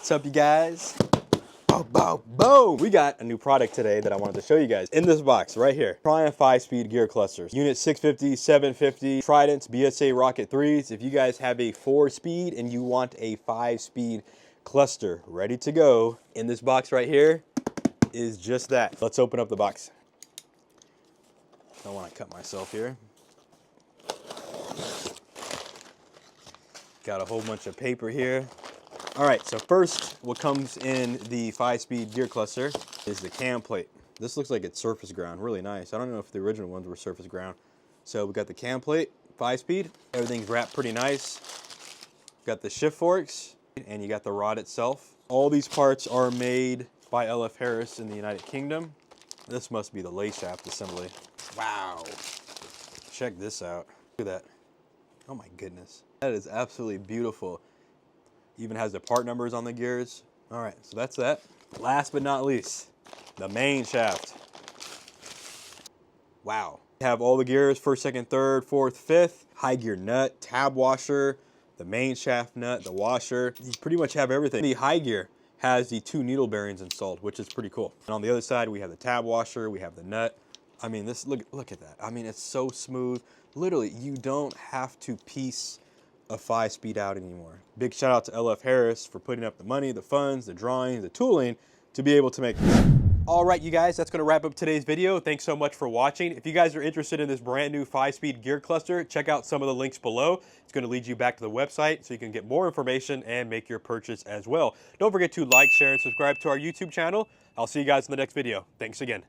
What's up, you guys? Boom, boom, boom! We got a new product today that I wanted to show you guys. In this box right here, Triumph 5-speed gear clusters. Unit 650, 750, Tridents, BSA Rocket 3s. If you guys have a 4-speed and you want a 5-speed cluster ready to go, in this box right here is just that. Let's open up the box. I don't want to cut myself here. Got a whole bunch of paper here. All right, so first, what comes in the 5-speed gear cluster is the cam plate. This looks like it's surface ground, really nice. I don't know if the original ones were surface ground. So we got the cam plate, 5-speed. Everything's wrapped pretty nice. Got the shift forks, and you got the rod itself. All these parts are made by LF Harris in the United Kingdom. This must be the layshaft assembly. Wow. Check this out. Look at that. Oh my goodness. That is absolutely beautiful. Even has the part numbers on the gears. All right, so that's that. Last but not least, the main shaft. Wow. Have all the gears, first, second, third, fourth, fifth, high gear nut, tab washer, the main shaft nut, the washer. You pretty much have everything. The high gear has the 2 needle bearings installed, which is pretty cool. And on the other side, we have the tab washer, we have the nut. I mean, this, look at that. I mean, it's so smooth. Literally, you don't have to piece a 5-speed out anymore. Big shout out to LF Harris for putting up the money, the funds, the drawings, the tooling to be able to make this. All right, you guys, that's gonna wrap up today's video. Thanks so much for watching. If you guys are interested in this brand new 5-speed gear cluster, check out some of the links below. It's gonna lead you back to the website so you can get more information and make your purchase as well. Don't forget to like, share, and subscribe to our YouTube channel. I'll see you guys in the next video. Thanks again.